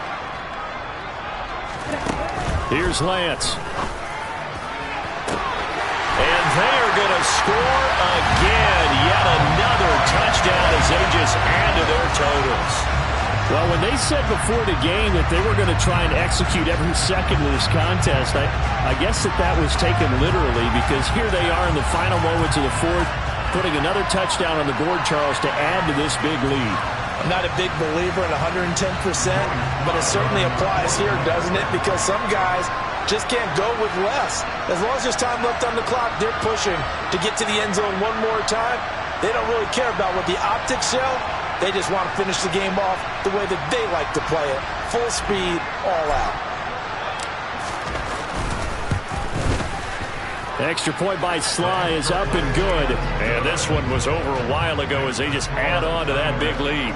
Here's Lance. And they are going to score again. Yet another touchdown as they just add to their totals. Well, when they said before the game that they were going to try and execute every second of this contest, I guess that was taken literally, because here they are in the final moments of the fourth, putting another touchdown on the board, Charles, to add to this big lead. I'm not a big believer in 110%, but it certainly applies here, doesn't it? Because some guys just can't go with less. As long as there's time left on the clock, they're pushing to get to the end zone one more time. They don't really care about what the optics show. They just want to finish the game off the way that they like to play it. Full speed, all out. Extra point by Sly is up and good. And this one was over a while ago as they just add on to that big lead.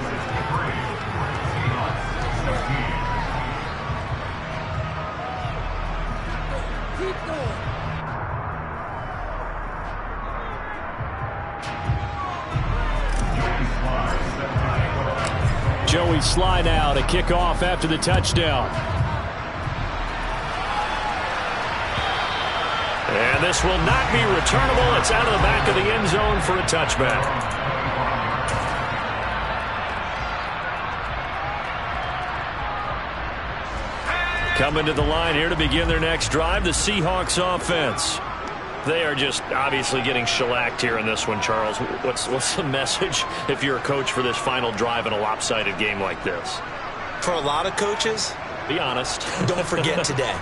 Joey Sly now to kick off after the touchdown. And this will not be returnable. It's out of the back of the end zone for a touchback. Coming to the line here to begin their next drive, the Seahawks offense. They are just obviously getting shellacked here in this one, Charles. What's the message if you're a coach for this final drive in a lopsided game like this? For a lot of coaches, be honest. Don't forget today.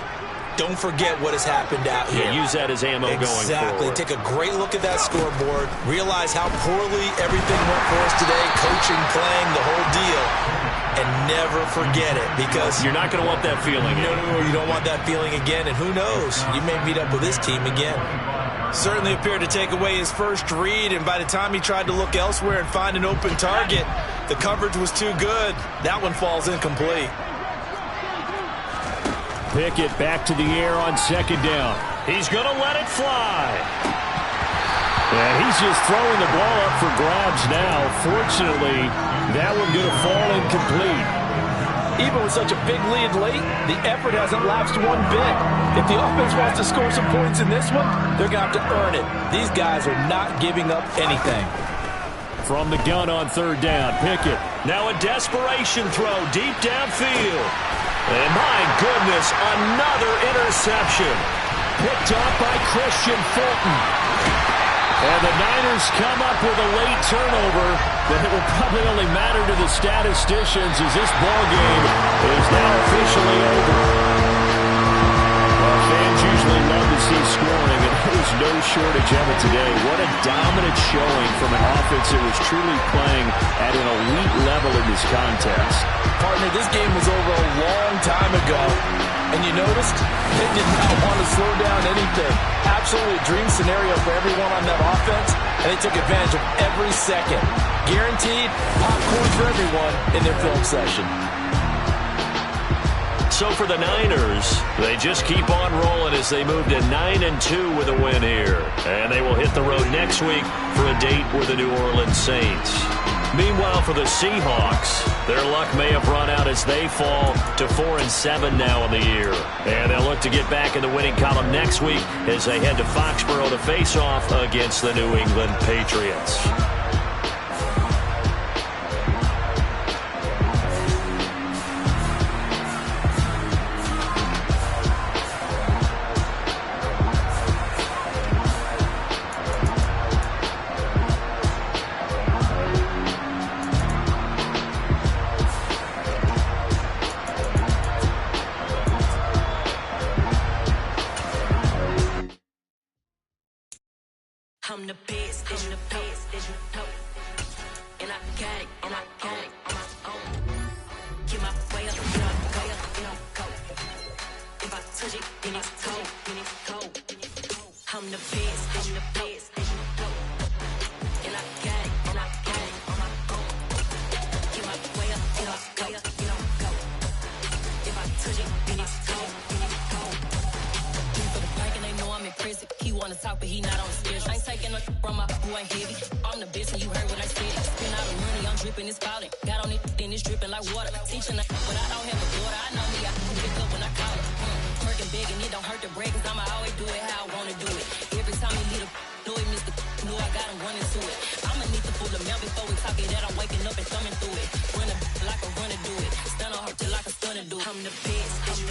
Don't forget what has happened out here. Yeah, use that as ammo going forward. Exactly. Take a great look at that scoreboard. Realize how poorly everything went for us today. Coaching, playing, the whole deal. And never forget it, because you're not going to want that feeling. No, you don't want that feeling again. And who knows? You may meet up with this team again. Certainly appeared to take away his first read, and by the time he tried to look elsewhere and find an open target, the coverage was too good. That one falls incomplete. Pickett back to the air on second down. He's going to let it fly. And he's just throwing the ball up for grabs now. Fortunately, that one going to fall incomplete. Even with such a big lead late, the effort hasn't lapsed one bit. If the offense wants to score some points in this one, they're going to have to earn it. These guys are not giving up anything. From the gun on third down, Pickett. Now a desperation throw deep downfield. And my goodness, another interception. Picked up by Christian Fulton. And the Niners come up with a late turnover, but it will probably only matter to the statisticians as this ball game is now officially over. Well, fans usually love to see scoring, and there was no shortage of it today. What a dominant showing from an offense that was truly playing at an elite level in this contest. Partner, this game was over a long time ago, and you noticed they did not want to slow down anything. Absolutely a dream scenario for everyone on that offense, and they took advantage of every second. Guaranteed popcorn for everyone in their film session. So for the Niners, they just keep on rolling as they move to 9-2 with a win here. And they will hit the road next week for a date with the New Orleans Saints. Meanwhile, for the Seahawks, their luck may have run out as they fall to 4-7 now in the year. And they'll look to get back in the winning column next week as they head to Foxborough to face off against the New England Patriots. I'm the best, and you know. And I got it, on my own. Get my way up, go. If I touch it, then it's cold. I'm the best, and you know. And I got it, on my own. Get my way up, go. If I touch it, then it's cold. For the bike and they know I'm impressive. He wanna talk, but he not on the schedule. I ain't taking no from my boy heavy. I'm the best and you heard what I said. Spend all the money, I'm dripping, it's falling. Got on it, then it's dripping like water. Teaching but I don't have a daughter. I know me, I can pick up when I call her. Working big and it don't hurt to break, cause I'ma always do it how I wanna do it. Every time he lead a know it, Mr. Know I got him running to it. I'ma need to pull the mail before we talk it that I'm waking up and thumbing through it. Running till I can run and do it. Stand on her till I can stun and do it. I'm the best, and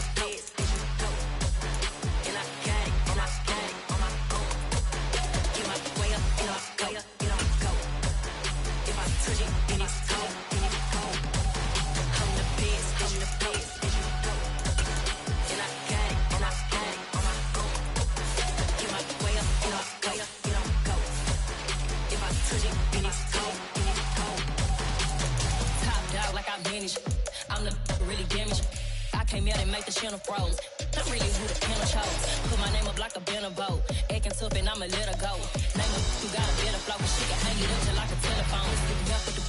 I got it, and I got it on my own. Get my way up, and I go, and I go. If I touch it, then it's cold, I'm the best, and I got it, and I got it on my own. Get my way up, and I go, and I go. If I touch it, then it's cold, Top dog like I manage. I'm the really damaged. I came out and make the channel froze. I'm really who the panel chose. Put my name up like a banner boat. Acting tough and I'ma let her go. Name her who got a better flow. She can hang it up just like a telephone. Stick me up with the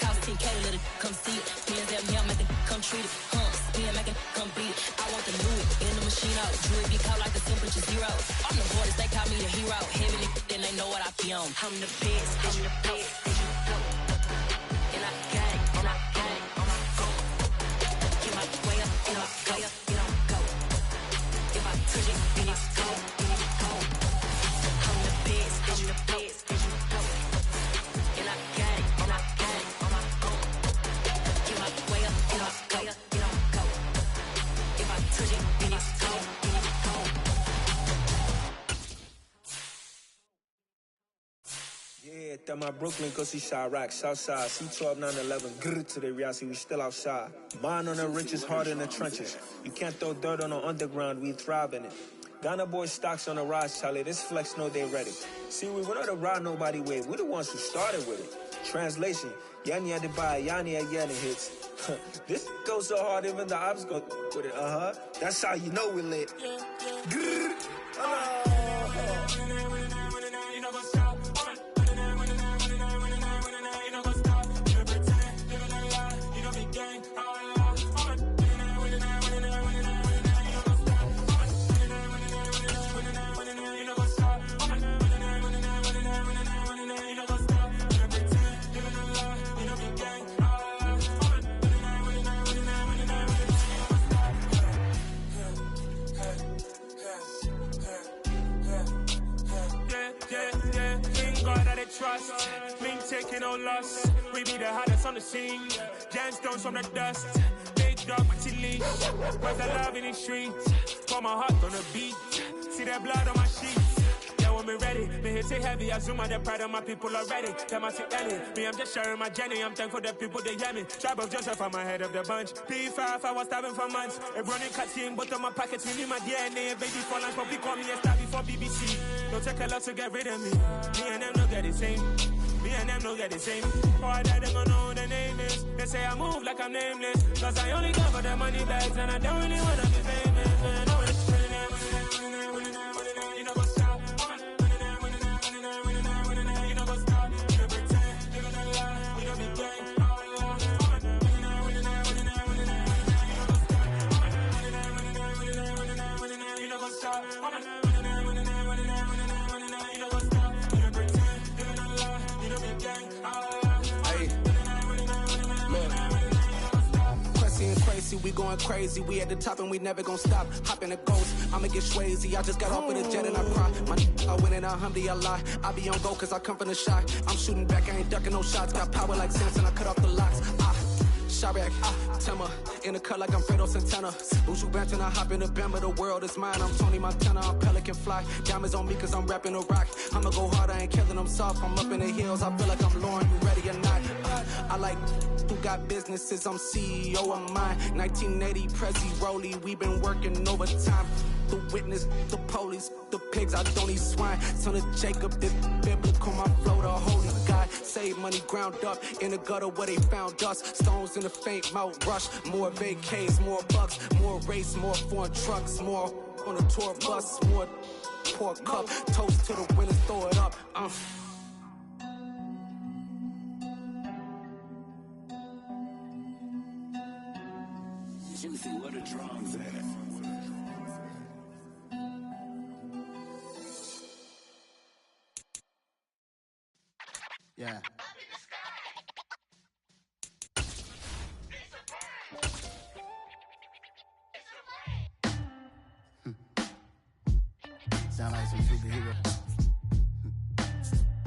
cost 10K to let it come see it. Hands at me, I'm making come treat it. Spin making come beat it. I want the new in the machine out. Jewelry be caught like the temperature zero. On the borders, they call me the hero. Heavy then they know what I be on. I'm the best, and I got it, and I got it on my own. Get my way up, and I go, and I go. If I touch it, then it's cold, I'm the best, and I got it, and I got it on my own. Get my way up, and I go, and I go. If I touch it, then it's cold, Yeah, that my Brooklyn, go see Chirac, Southside, C12, 911, grrr to the reality, we still outside. Mine on the riches, hard in the trenches. You can't throw dirt on the underground, we thrive in it. Ghana boys stocks on the rise, Charlie, this flex know they ready. See, we went on to ride nobody with, we're the ones who started with it. Translation, Yani had to buy, Yani had Yanni hits. This goes so hard, even the ops go with it, That's how you know we lit. Grrr, Trust, we ain't taking no loss. We be the hottest on the scene. Gemstones from the dust. Big dog, pretty leash. Where's the love in the streets? Pour my heart on the beat. See that blood on my sheets. Yeah, when we ready, me hit it heavy. I zoom out the pride of my people already. Them I see Ellie. Me, I'm just sharing my journey. I'm thankful that people they hear me. Tribe of Joseph, I'm ahead of the bunch. P5, I was starving for months. A running cut team, but on my pockets, we need my DNA. Baby for lunch, but we call me a star before BBC. Don't take a lot to get rid of me. Me and them don't get the same. Me and them don't get the same. Or that they gonna know who the name is. They say I move like I'm nameless. Cause I only go for the money bags and I don't really wanna be famous. Man, I wanna you know what's up. You know what's up. You don't pretend, you don't lie, you don't be gay. You know what's up. Crazy, we going crazy. We at the top and we never gonna stop. Hop in the ghost, I'ma get swayzy. I just got off with a jet and I cry. I win and I alhamdulillah. I be on go cause I come from the shot. I'm shooting back, I ain't ducking no shots. Got power like Samson, I cut off the locks. Chirac, Tema, in the cut like I'm Fredo Santana. Buju Banton, I hop in the Bama, the world is mine. I'm Tony Montana, I'm Pelican Fly. Diamonds on me cause I'm rapping a rock. I'ma go hard, I ain't killing them soft. I'm up in the hills, I feel like I'm Lauren, you ready or not? I like who got businesses, I'm CEO of mine. 1980, Prezi Rolly, we been working overtime. The witness, the police, the pigs, I don't eat swine. Son of Jacob, this biblical, my flow, the holy God. Save money ground up in the gutter where they found us. Stones in the faint mouth rush. More vacays, more bucks, more race, more foreign trucks, more on a tour bus, more pork cup. Toast to the winners, throw it up. Juicy, where the drums at? Yeah. Sound like some superheroes.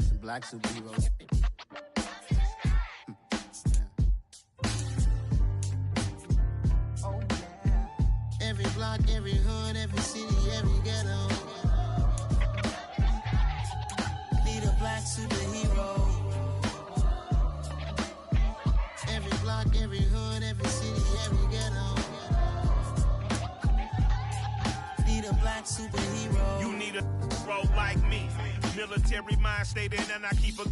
Some black superheroes. block, every hood, every city, every ghetto. Need a black superhero. Every block, every hood, every city, every ghetto. Need a black superhero. You need a bro like me. Military mind stated, and I keep a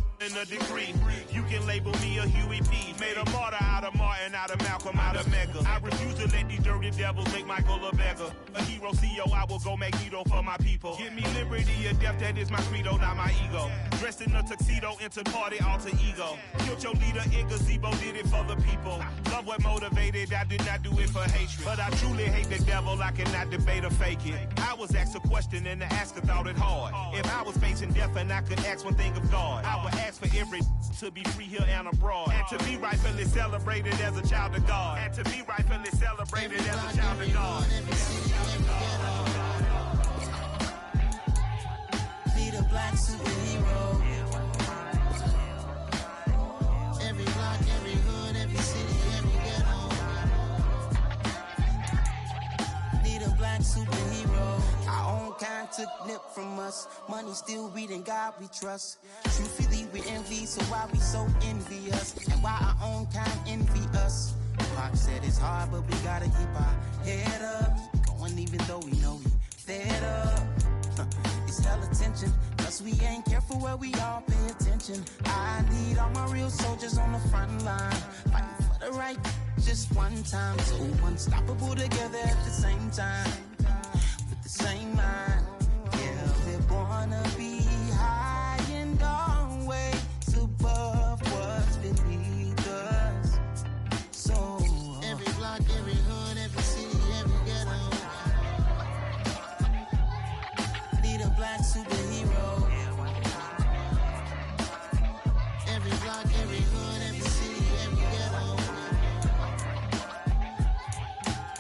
degree. You can label me a Huey P. Made a martyr out of Martin, out of Malcolm, out of Mega. I refuse to let these dirty devils make Michael a beggar. A hero CEO, I will go Magneto for my people. Give me liberty or death, that is my credo, not my ego. Dressed in a tuxedo, into party, alter ego. Killed your leader in gazebo, did it for the people. Love what motivated, I did not do it for hatred. But I truly hate the devil, I cannot debate or fake it. I was asked a question and the asker thought it hard. If I was facing death and I could ask one thing of God, I would ask for every to be free here and abroad, and to be rightfully celebrated as a child of God, and to be rightfully celebrated as a child of God. Need a black superhero. Every block, every hood, every city, every ghetto. Need a black superhero. Our own kind took nip from us. Money still reading God we trust. Truthfully we envy, so why we so envious? And why our own kind envy us? Pac said it's hard, but we gotta keep our head up. Going even though we know we fed up. It's hella tension, plus we ain't careful where we all pay attention. I need all my real soldiers on the front line, fighting for the right just one time. So unstoppable together at the same time, with the same mind. Yeah, we're gonna be high and always above what's beneath us. So every block, every hood, every city, every ghetto. Need a black superhero. Every block, every hood, every city, every ghetto.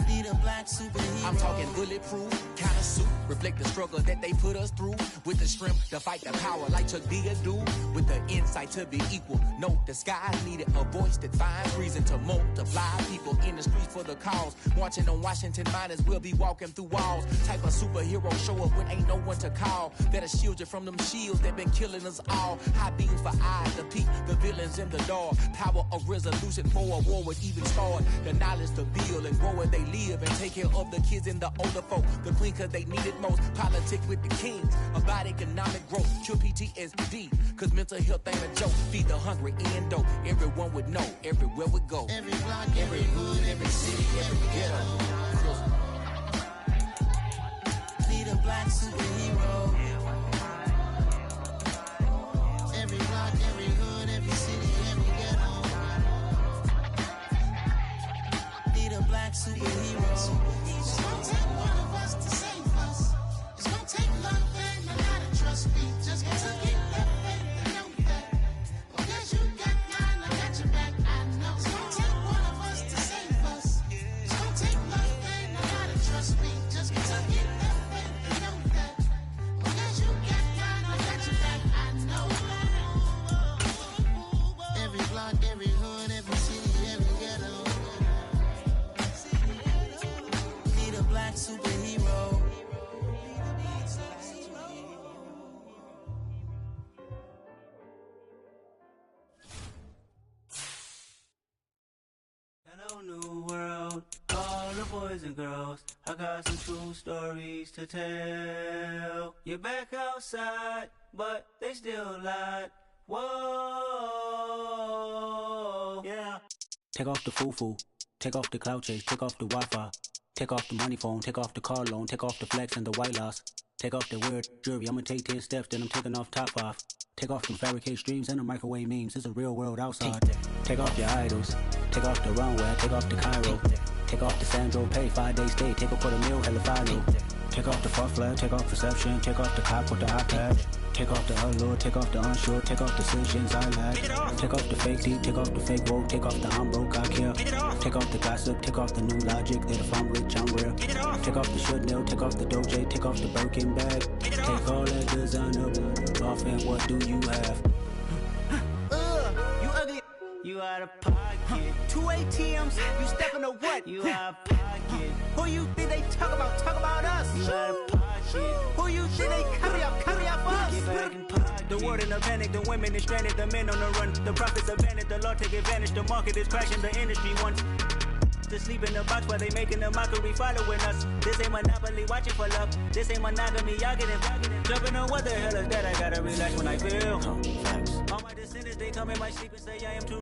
Need a black superhero. I'm talking bulletproof kind of suit, reflect the struggle that they put us through, with the strength to fight the power like Chuck D do, with the insight to be equal. Note the sky needed a voice that finds reason to multiply people in the streets for the cause. Marching on Washington, might as well be walking through walls. Type of superhero show up when ain't no one to call. That'll shield you from them shields that been killing us all. High beams for eyes to peek the villains in the door. Power of resolution for a war would even start. The knowledge to build and grow where they live, and take care of the kids and the older folk. The clean cause they need it most. Politics with the kings about economic growth. Cure PTSD cause mental health ain't a joke. Feed the hungry and dope. Everyone would know everywhere we go. Every block, every hood, every city, every ghetto. Need a black superhero. Every block, every hood, every city, every ghetto. Need a black superhero. It's gonna take one of us to save us. It's gonna take love and a lot of trust. We just got to get that faith and know that. Because you got mine, I got your back, I know. It's gonna take one of us to save us. It's gonna take love and a lot of trust. We just got to get that faith and know that. Because you got mine, I got your back, I know. Every block, every hood, every city, every ghetto. Need a black superhero. Hello, new world, all the boys and girls. I got some true stories to tell. You're back outside, but they still lied. Whoa, yeah. Take off the foo-foo, take off the cloud chase, take off the Wi-Fi, take off the money phone, take off the car loan, take off the flex and the white loss, take off the weird jewelry. I'ma take 10 steps, then I'm taking off top 5. Take off them fabricated streams and the microwave memes. It's a real world outside. Take off your idols, take off the runway, take off the Cairo, take off the Sandro Pay, 5-day stay, take a $250,000, hella follow. Take off the far flag, take off perception, take off the cop with the iPad. Take off the allure, take off the unsure, take off decisions I lack. Take off the fake deep, take off the fake woke, take off the I'm broke, I care. Take off the gossip, take off the new logic that if I'm rich, I'm real. Take off the Chanel, take off the Doja, take off the Birkin bag. Take all that designer off and what do you have? You ugly. You You out of pocket. 2 ATMs, you stepping to what? You out of pocket. Who you think they talk about? Talk about us. You out of pocket. Who you think they copy up for us? Get back in pocket. The world in a panic, the women is stranded, the men on the run. The profits abandoned, the law take advantage. The market is crashing, the industry wants to sleep in the box while they making a mockery following us. This ain't Monopoly, watching for love. This ain't monogamy, y'all getting jumping on what the hell is that? I gotta relax when I feel. All my descendants, they come in my sleep and say I am too